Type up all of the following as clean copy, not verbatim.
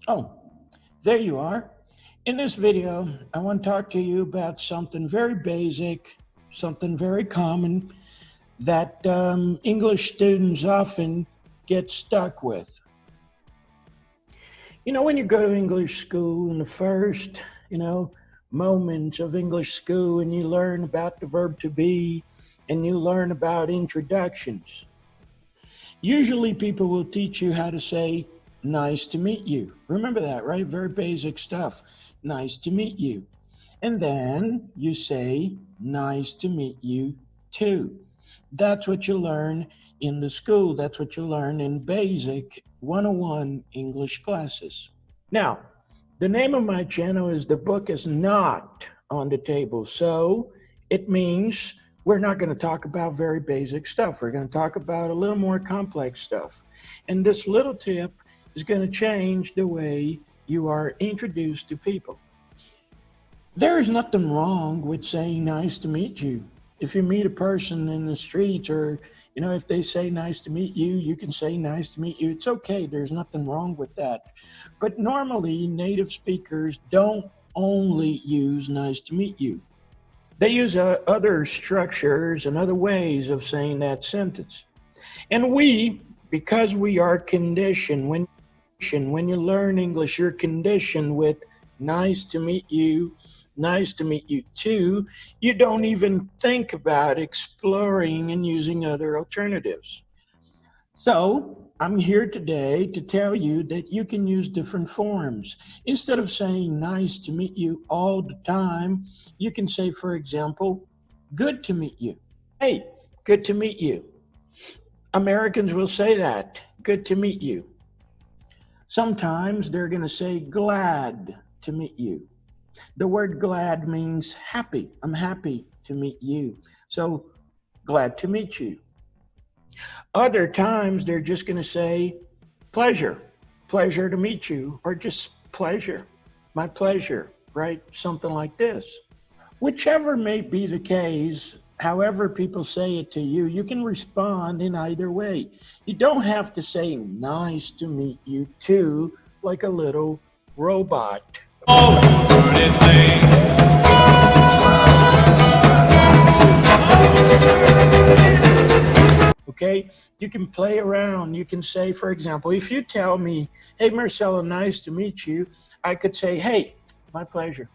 Oh, there you are. In this video, I want to talk to you about something very basic, something very common that English students often get stuck with. When you go to English school in the first, moments of English school and you learn about the verb to be and you learn about introductions. Usually people will teach you how to say, nice to meet you. Remember that, right? Very basic stuff. Nice to meet you. And then you say, nice to meet you too. That's what you learn in the school. That's what you learn in basic 101 English classes. Now, the name of my channel is The Book Is Not on the Table. So it means we're not going to talk about very basic stuff. We're going to talk about a little more complex stuff. And this little tip is going to change the way you are introduced to people. There is nothing wrong with saying nice to meet you. If you meet a person in the streets or, if they say nice to meet you, you can say nice to meet you. It's okay. There's nothing wrong with that. But normally native speakers don't only use nice to meet you. They use other structures and other ways of saying that sentence. And because we are conditioned, when you learn English, you're conditioned with nice to meet you, nice to meet you too. You don't even think about exploring and using other alternatives. So I'm here today to tell you that you can use different forms. Instead of saying nice to meet you all the time, you can say, for example, good to meet you. Hey, good to meet you. Americans will say that, good to meet you. Sometimes they're going to say glad to meet you. The word glad means happy. I'm happy to meet you. So glad to meet you. Other times they're just going to say pleasure, pleasure to meet you, or just pleasure, my pleasure, right? Something like this. Whichever may be the case, however people say it to you, you can respond in either way. You don't have to say nice to meet you too, like a little robot. Oh, pretty thing. Okay, you can play around. You can say, for example, if you tell me, hey, Marcelo, nice to meet you, I could say, hey, my pleasure.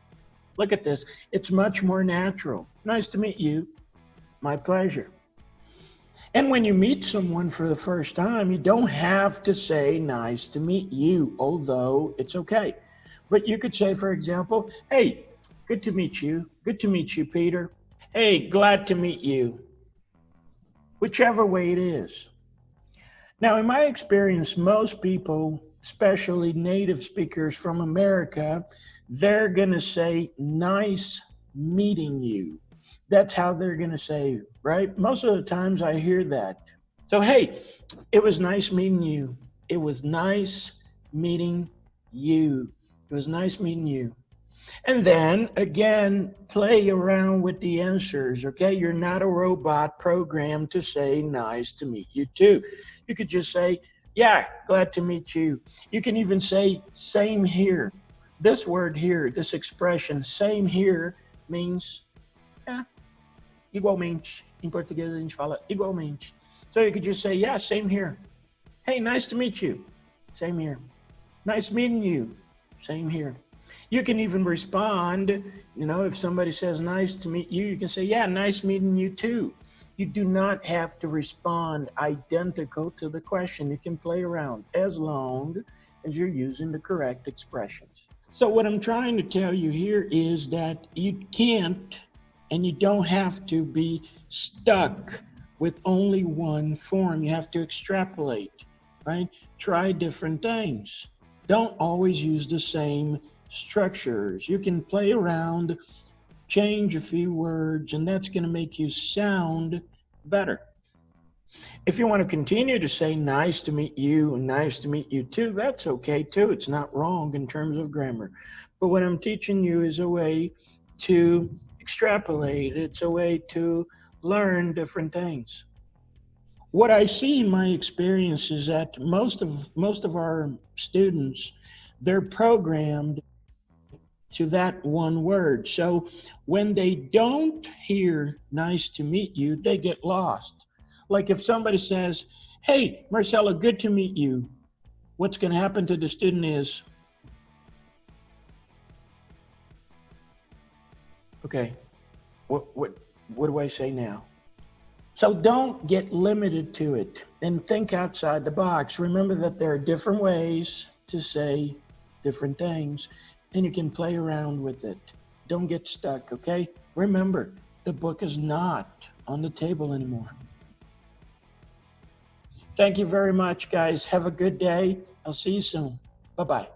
Look at this. It's much more natural. Nice to meet you. My pleasure. And when you meet someone for the first time, you don't have to say nice to meet you, although it's okay. But you could say, for example, hey, good to meet you. Good to meet you, Peter. Hey, glad to meet you. Whichever way it is. Now, in my experience, most people, especially native speakers from America, they're going to say, nice meeting you. That's how they're going to say, right? Most of the times I hear that. So, hey, it was nice meeting you. It was nice meeting you. It was nice meeting you. And then again, play around with the answers, okay? You're not a robot programmed to say nice to meet you too. You could just say, yeah, glad to meet you. You can even say same here. This word here, this expression, same here, means, yeah, igualmente. Em português a gente fala igualmente. So you could just say, yeah, same here. Hey, nice to meet you. Same here. Nice meeting you. Same here. You can even respond, if somebody says nice to meet you, you can say, yeah, nice meeting you too. You do not have to respond identical to the question. You can play around as long as you're using the correct expressions. So what I'm trying to tell you here is that you can't and you don't have to be stuck with only one form. You have to extrapolate, right? Try different things. Don't always use the same structures. You can play around, change a few words, and that's going to make you sound better. If you want to continue to say nice to meet you and nice to meet you too, that's okay too. It's not wrong in terms of grammar. But what I'm teaching you is a way to extrapolate. It's a way to learn different things. What I see in my experience is that most of our students, they're programmed to that one word. So when they don't hear nice to meet you, they get lost. Like if somebody says, "Hey, Marcella, good to meet you," what's going to happen to the student is, okay, what do I say now? So don't get limited to it and think outside the box. Remember that there are different ways to say different things and you can play around with it. Don't get stuck, okay? Remember, the book is not on the table anymore. Thank you very much, guys. Have a good day. I'll see you soon. Bye-bye.